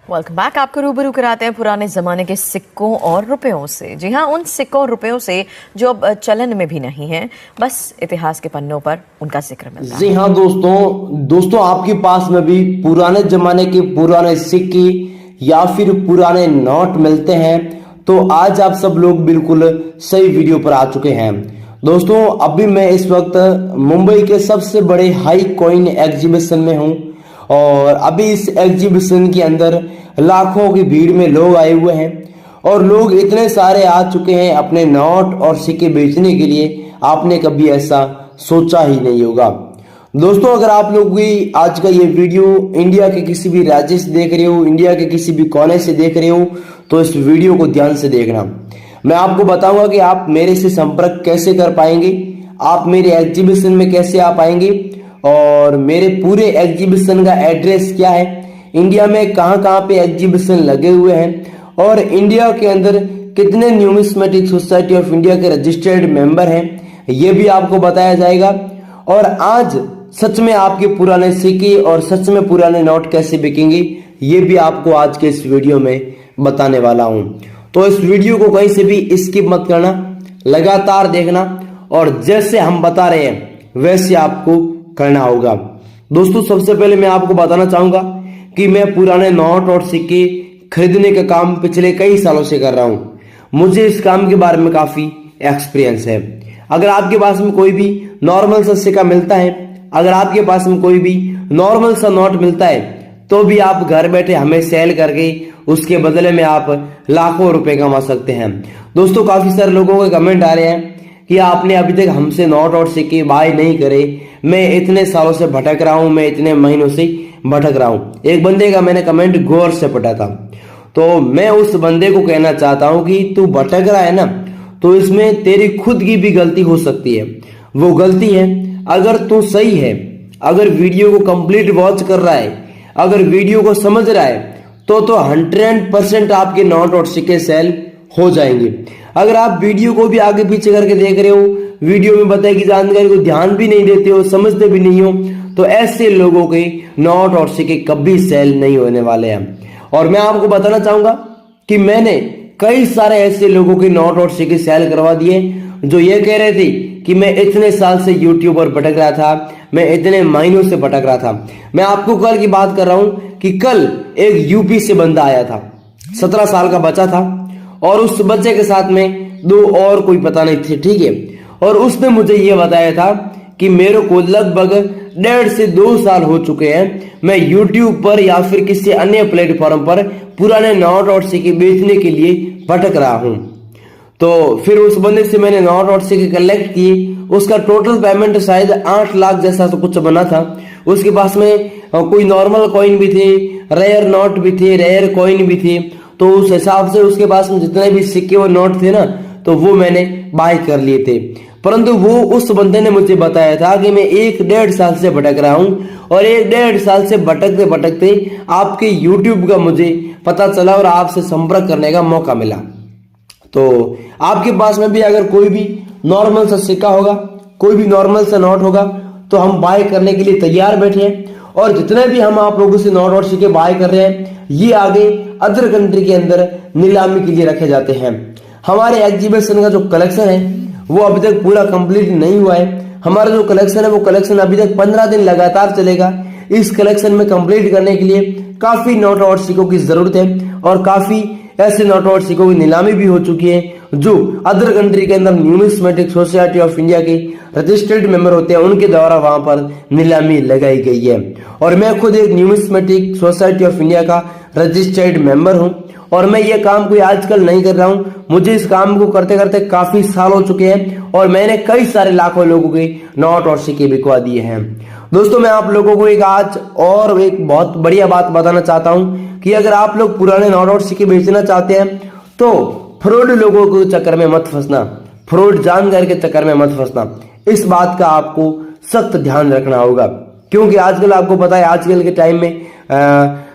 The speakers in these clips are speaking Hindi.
Welcome back. आपको रूबरू कराते हैं पुराने ज़माने के सिक्कों और रुपयों से। जी हाँ, उन सिक्कों और रुपयों से जो अब चलन में भी नहीं है, बस इतिहास के पन्नों पर उनका जिक्र मिलता है। जी हाँ दोस्तों आपके पास में भी पुराने जमाने के पुराने सिक्के या फिर पुराने नोट मिलते हैं तो आज आप सब लोग बिल्कुल सही वीडियो पर आ चुके हैं। दोस्तों अभी मैं इस वक्त मुंबई के सबसे बड़े हाई कॉइन एग्जीबिशन में हूँ और अभी इस एग्जीबिशन के अंदर लाखों की भीड़ में लोग आए हुए हैं और लोग इतने सारे आ चुके हैं अपने नोट और सिक्के बेचने के लिए, आपने कभी ऐसा सोचा ही नहीं होगा। दोस्तों अगर आप लोग भी आज का ये वीडियो इंडिया के किसी भी राज्य से देख रहे हो, इंडिया के किसी भी कोने से देख रहे हो, तो इस वीडियो को ध्यान से देखना। मैं आपको बताऊंगा कि आप मेरे से संपर्क कैसे कर पाएंगे, आप मेरे एग्जीबिशन में कैसे आ पाएंगे और मेरे पूरे एग्जीबिशन का एड्रेस क्या है, इंडिया में कहां कहां पे एग्जीबिशन लगे हुए हैं और इंडिया के अंदर कितने न्यूमिस्मेटिक सोसाइटी ऑफ इंडिया के रजिस्टर्ड मेंबर हैं, ये भी आपको बताया जाएगा। और आज सच में आपके पुराने सिक्के और सच में पुराने नोट कैसे बिकेंगे, ये भी आपको आज के इस वीडियो में बताने वाला हूं। तो इस वीडियो को कहीं से भी स्किप मत करना, लगातार देखना और जैसे हम बता रहे हैं वैसे आपको करना होगा। दोस्तों सबसे पहले मैं आपको बताना चाहूंगा कि मैं पुराने नोट और सिक्के खरीदने का काम पिछले कई सालों से कर रहा हूं। मुझे इस काम के बारे में काफी एक्सपीरियंस है। अगर आपके पास में कोई भी नॉर्मल सा सिक्का मिलता है, अगर आपके पास में कोई भी नॉर्मल सा नोट मिलता है, तो भी आप घर बैठे हमें सेल करके उसके बदले में आप लाखों रुपए कमा सकते हैं। दोस्तों काफी सारे लोगों के कमेंट आ रहे हैं कि आपने अभी तक हमसे नोट और सिक्के बाय नहीं करे, मैं इतने सालों से भटक रहा हूं, मैं इतने महीनों से भटक रहा हूं। एक बंदे का मैंने कमेंट गौर से पढ़ा था, तो मैं उस बंदे को कहना चाहता हूं कि तू भटक रहा है ना, तो इसमें तेरी खुद की भी गलती हो सकती है। वो गलती है अगर तू सही है, अगर वीडियो को कंप्लीट वॉच कर रहा है, अगर वीडियो को समझ रहा है, तो 100% आपके नोट और सिक्के सेल हो जाएंगे। अगर आप वीडियो को भी आगे पीछे करके देख रहे हो, वीडियो में बताई गई जानकारी को ध्यान भी नहीं देते हो, समझते भी नहीं हो, तो ऐसे लोगों के नोट और सिक्के कभी सेल नहीं होने वाले हैं। और मैं आपको बताना चाहूंगा कि मैंने कई सारे ऐसे लोगों के नोट और सिक्के सेल करवा दिए जो ये कह रहे थे कि मैं इतने साल से यूट्यूब पर भटक रहा था, मैं इतने महीनों से भटक रहा था। मैं आपको कल की बात कर रहा हूं कि कल एक यूपी से बंदा आया था, 17 साल का बच्चा था और उस बच्चे के साथ में दो और कोई पता नहीं थे, ठीक है। और उसने मुझे ये बताया था कि मेरे को लगभग 1.5 से 2 साल हो चुके हैं, मैं YouTube पर या फिर किसी अन्य प्लेटफॉर्म पर पुराने नोट और सिक्के बेचने के लिए भटक रहा हूं। तो फिर उस बंदे से मैंने नोट और सिक्के कलेक्ट किए, उसका टोटल पेमेंट शायद 8 लाख जैसा तो कुछ बना था। उसके पास में कोई नॉर्मल कॉइन भी थे, रेयर नोट भी थे, रेयर कॉइन भी थे, तो उस हिसाब से उसके पास में जितने भी सिक्के और नोट थे ना, तो वो मैंने बाय कर लिए थे। परंतु वो उस बंदे ने मुझे बताया था कि मैं 1-1.5 साल से भटक रहा हूं और 1-1.5 साल से भटकते भटकते आपके YouTube का मुझे पता चला और आपसे संपर्क करने का मौका मिला। तो आपके पास में भी अगर कोई भी नॉर्मल सा सिक्का होगा, कोई भी नॉर्मल सा नोट होगा, तो हम बाय करने के लिए तैयार बैठे हैं। और जितने भी हम आप लोगों से नोट और सिक्के बाय कर रहे हैं, ये आगे अदर कंट्री के अंदर नीलामी के लिए रखे जाते हैं। हमारे एग्जीबिशन का जो कलेक्शन है वो अभी तक पूरा कंप्लीट नहीं हुआ है। हमारा जो कलेक्शन है वो कलेक्शन अभी तक 15 दिन लगातार चलेगा। इस कलेक्शन में कंप्लीट करने के लिए काफी नोट और सिक्कों की जरूरत है और काफी ऐसे नोट और सिक्कों की नीलामी भी हो चुकी है जो अदर कंट्री के अंदर न्यूमिस्मेटिक सोसाइटी ऑफ इंडिया के रजिस्टर्ड मेंबर होते हैं, उनके द्वारा वहां पर नीलामी लगाई गई है। और मैं खुद एक न्यूमिस्मेटिक सोसाइटी ऑफ इंडिया का रजिस्टर्ड मेंबर हूं और मैं ये काम कोई आजकल नहीं कर रहा हूं, मुझे इस काम को करते करते काफी साल हो चुके हैं और मैंने कई सारे लाखों लोगों के नोट और सिक्के बिकवा दिए हैं। दोस्तों मैं आप लोगों को एक आज और एक बहुत बढ़िया बात बताना चाहता हूं कि अगर आप लोग पुराने नोट और सिक्के बेचना चाहते हैं तो फ्रॉड लोगों के चक्कर में मत फंसना, फ्रॉड जानकारी के चक्कर में मत फंसना। इस बात का आपको सख्त ध्यान रखना होगा क्योंकि आजकल आपको पता है आजकल के टाइम में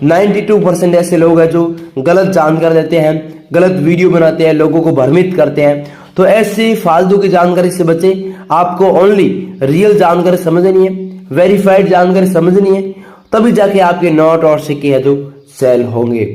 92% ऐसे लोग हैं जो गलत जानकारी देते हैं, गलत वीडियो बनाते हैं, लोगों को भ्रमित करते हैं। तो ऐसी फालतू की जानकारी से बचें। आपको ओनली रियल जानकारी समझनी है, वेरीफाइड जानकारी समझनी है, तभी जाके आपके नोट और सिक्के है जो सेल होंगे।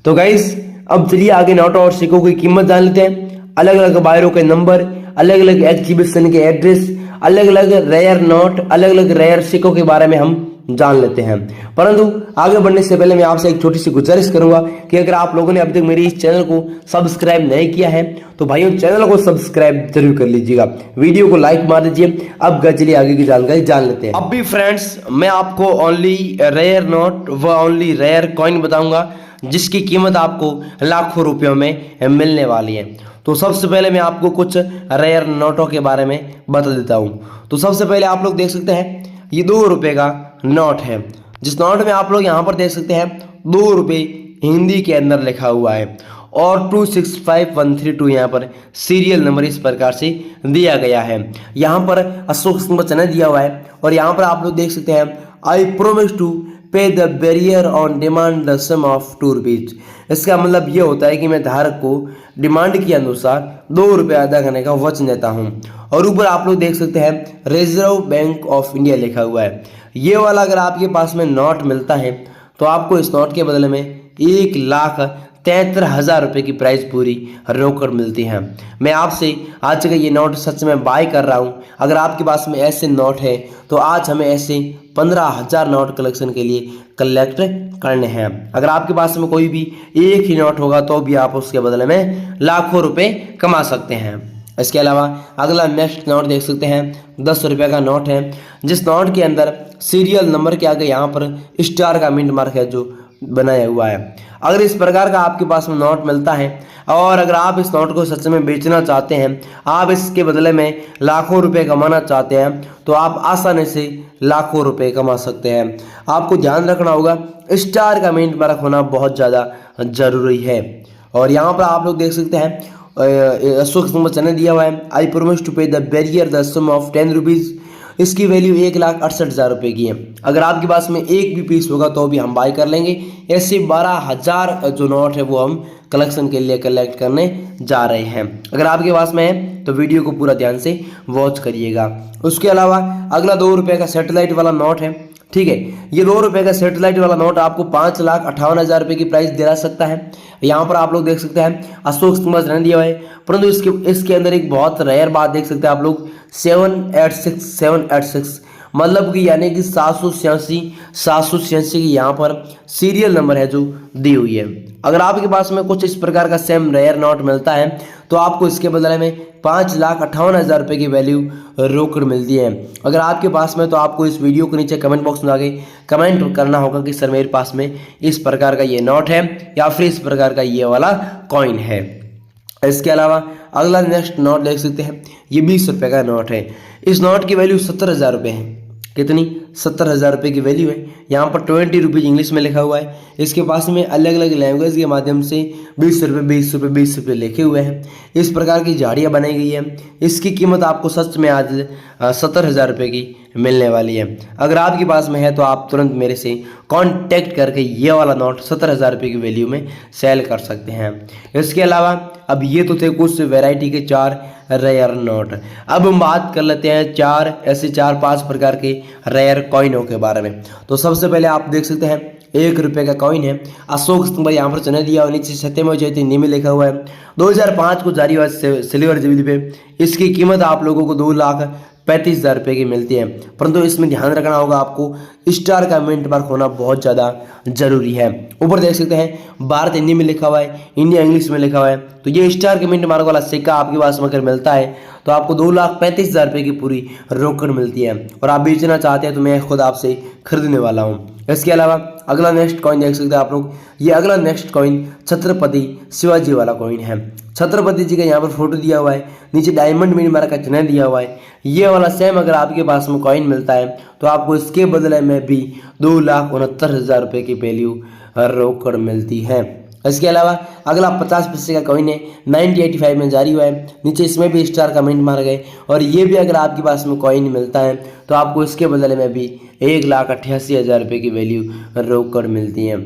तो गाइस अब चलिए आगे नोटों और सिक्कों की कीमत जान लेते हैं। अलग अलग बायरों के नंबर, अलग अलग एग्जीबिशन के एड्रेस, अलग अलग रेयर नोट, अलग अलग रेयर सिक्कों के बारे में हम जान लेते हैं। परंतु आगे बढ़ने से पहले मैं आपसे एक छोटी सी गुजारिश करूंगा कि अगर आप लोगों ने अभी तक मेरे इस चैनल को सब्सक्राइब नहीं किया है तो भाइयों चैनल को सब्सक्राइब जरूर कर लीजिएगा, वीडियो को लाइक मार दीजिए। अब चलिए आगे की जानकारी जान लेते हैं। अब भी फ्रेंड्स मैं आपको ओनली रेयर नोट व ओनली रेयर कॉइन बताऊंगा जिसकी कीमत आपको लाखों रुपयों में मिलने वाली है। तो सबसे पहले मैं आपको कुछ रेयर नोटों के बारे में बता देता हूं। तो सबसे पहले आप लोग देख सकते हैं ये 2 रुपए का नोट है, जिस नोट में आप लोग यहाँ पर देख सकते हैं 2 रुपए हिंदी के अंदर लिखा हुआ है और 265132 यहाँ पर सीरियल नंबर इस प्रकार से दिया गया है। यहाँ पर अशोक स्तंभ चिन्ह दिया हुआ है और यहाँ पर आप लोग देख सकते हैं I promise to pay the bearer on demand the sum of 2 rupees. इसका मतलब ये होता है कि मैं धारक को डिमांड के अनुसार 2 रुपये अदा करने का वचन देता हूँ। और ऊपर आप लोग देख सकते हैं रिजर्व बैंक ऑफ इंडिया लिखा हुआ है। ये वाला अगर आपके पास में नोट मिलता है तो आपको इस नोट के बदले में 1,73,000 रुपये की प्राइस पूरी रोकड़ मिलती है। मैं आपसे आज का ये नोट सच में बाय कर रहा हूँ। अगर आपके पास में ऐसे नोट है तो आज हमें ऐसे 15,000 नोट कलेक्शन के लिए कलेक्ट करने हैं। अगर आपके पास में कोई भी एक ही नोट होगा तो भी आप उसके बदले में लाखों रुपए कमा सकते हैं। इसके अलावा अगला नेक्स्ट नोट देख सकते हैं 10 रुपये का नोट है, जिस नोट के अंदर सीरियल नंबर के आगे यहाँ पर स्टार का मिंट मार्क है जो बनाया हुआ है। अगर इस प्रकार का आपके पास में नोट मिलता है और अगर आप इस नोट को सच में बेचना चाहते हैं, आप इसके बदले में लाखों रुपए कमाना चाहते हैं तो आप आसानी से लाखों रुपए कमा सकते हैं। आपको ध्यान रखना होगा स्टार का मिंट मार्क होना बहुत ज़्यादा जरूरी है। और यहाँ पर आप लोग देख सकते हैं अशोक स्तंभ चिन्ह दिया हुआ है I promise to pay the bearer the sum of 10 rupees. इसकी वैल्यू 1,68,000 रुपये की है। अगर आपके पास में एक भी पीस होगा तो भी हम बाय कर लेंगे। ऐसे 12,000 जो नोट है वो हम कलेक्शन के लिए कलेक्ट करने जा रहे हैं। अगर आपके पास में है तो वीडियो को पूरा ध्यान से वॉच करिएगा। उसके अलावा अगला 2 रुपये का सैटेलाइट वाला नोट है, ठीक है। ये 2 रुपये का सैटेलाइट वाला नोट आपको 5,58,000 रुपये की प्राइस दिला सकता है। यहाँ पर आप लोग देख सकते हैं अशोक स्तंभ चिन्ह दिया हुआ है, परंतु इसके अंदर एक बहुत रेयर बात देख सकते हैं आप लोग 786 मतलब कि यानी कि 786 की यहाँ पर सीरियल नंबर है जो दी हुई है। अगर आपके पास में कुछ इस प्रकार का सेम रेयर नोट मिलता है तो आपको इसके बदले में 5,58,000 रुपये की वैल्यू रोकड़ मिलती है। अगर आपके पास में तो आपको इस वीडियो के नीचे कमेंट बॉक्स में आके कमेंट करना होगा कि सर मेरे पास में इस प्रकार का ये नोट है या फिर इस प्रकार का ये वाला कॉइन है। इसके अलावा अगला नेक्स्ट नोट देख सकते हैं ये 20 रुपये का नोट है। इस नोट की वैल्यू 70,000 रुपये है। कितनी? 70,000 रुपये की वैल्यू है। यहाँ पर 20 रुपीज़ इंग्लिश में लिखा हुआ है। इसके पास में अलग अलग लैंग्वेज के माध्यम से 20 रुपये 20 रुपये 20 रुपये लिखे हुए हैं। इस प्रकार की झाड़ियाँ बनाई गई है। इसकी कीमत आपको सच में आज 70,000 रुपये की मिलने वाली है। अगर आपके पास में है तो आप तुरंत मेरे से कांटेक्ट करके ये वाला नोट 70,000 रुपये की वैल्यू में सेल कर सकते हैं। इसके अलावा अब ये तो थे कुछ वैरायटी के 4 रेयर नोट। अब हम बात कर लेते हैं 4-5 प्रकार के रेयर कॉइनों के बारे में। तो सबसे पहले आप देख सकते हैं 1 रुपये का कॉइन है। अशोक स्तंभ यहाँ पर चिन्ह दिया और नीचे सत्यमेव जयते हिंदी में लिखा हुआ है। 2005 को जारी हुआ सिल्वर जुबली पे इसकी कीमत आप लोगों को 2,35,000 रुपये की मिलती है। परंतु इसमें ध्यान रखना होगा आपको स्टार का मिंट मार्क होना बहुत ज़्यादा जरूरी है। ऊपर देख सकते हैं भारत हिंदी में लिखा हुआ है, इंडिया इंग्लिश में लिखा हुआ है। तो ये स्टार के मिंट मार्क वाला सिक्का आपके पास में अगर मिलता है तो आपको 2,35,000 रुपये की पूरी रोकड़ मिलती है और आप बेचना चाहते हैं तो मैं खुद आपसे खरीदने वाला हूँ। इसके अलावा अगला नेक्स्ट कॉइन देख सकते हैं आप लोग। ये अगला नेक्स्ट कॉइन छत्रपति शिवाजी वाला कॉइन है। छत्रपति जी का यहाँ पर फोटो दिया हुआ है, नीचे डायमंड मिनी मार्क का चिन्ह दिया हुआ है। ये वाला सेम अगर आपके पास में कॉइन मिलता है तो आपको इसके बदले में भी 2,69,000 रुपये की वैल्यू रोकड़ मिलती है। इसके अलावा अगला 50 पैसे का कॉइन है, 1985 में जारी हुआ है। नीचे इसमें भी स्टार का मिंट मार गए और ये भी अगर आपके पास में कॉइन मिलता है तो आपको इसके बदले में भी 1,88,000 रुपये की वैल्यू रोकड़ मिलती है।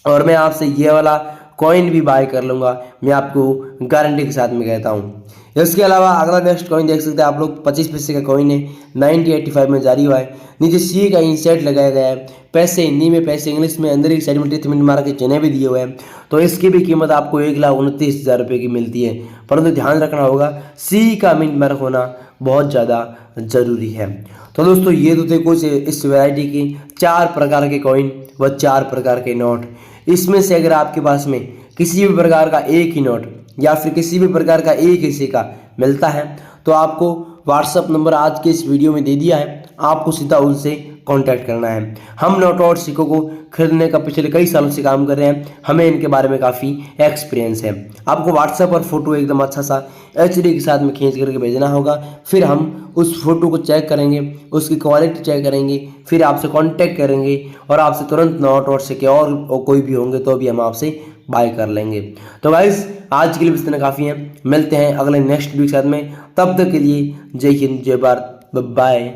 और मैं आपसे ये वाला कॉइन भी बाय कर लूँगा, मैं आपको गारंटी के साथ में कहता हूँ। इसके अलावा अगला नेक्स्ट कॉइन देख सकते हैं आप लोग, 25 पैसे का कॉइन है, 1985 में जारी हुआ है। नीचे सी का इंसर्ट लगाया गया है, पैसे हिंदी में, पैसे इंग्लिश में, अंदर एक साइड में टिक मार के चिन्ह भी दिए हुए हैं। तो इसकी भी कीमत आपको 1,29,000 रुपये की मिलती है। परंतु ध्यान रखना होगा सी का मिंट मार्क होना बहुत ज़्यादा ज़रूरी है। तो दोस्तों ये तो थे कुछ इस वैरायटी की 4 प्रकार के कॉइन व 4 प्रकार के नोट। इसमें से अगर आपके पास में किसी भी प्रकार का एक ही नोट या फिर किसी भी प्रकार का एक ही सिक्का मिलता है तो आपको व्हाट्सअप नंबर आज के इस वीडियो में दे दिया है, आपको सीधा उनसे कांटेक्ट करना है। हम नोट और सिक्कों को खरीदने का पिछले कई सालों से काम कर रहे हैं, हमें इनके बारे में काफ़ी एक्सपीरियंस है। आपको व्हाट्सएप पर फोटो एकदम अच्छा सा HD के साथ में खींच करके भेजना होगा, फिर हम उस फोटो को चेक करेंगे, उसकी क्वालिटी चेक करेंगे, फिर आपसे कांटेक्ट करेंगे और आपसे तुरंत नोट और सिक्के और कोई भी होंगे तो भी हम आपसे बाय कर लेंगे। तो गाइस आज के लिए इतना काफ़ी है, मिलते हैं अगले नेक्स्ट वीडियो के साथ में, तब तक के लिए जय हिंद, जय भारत, बाय।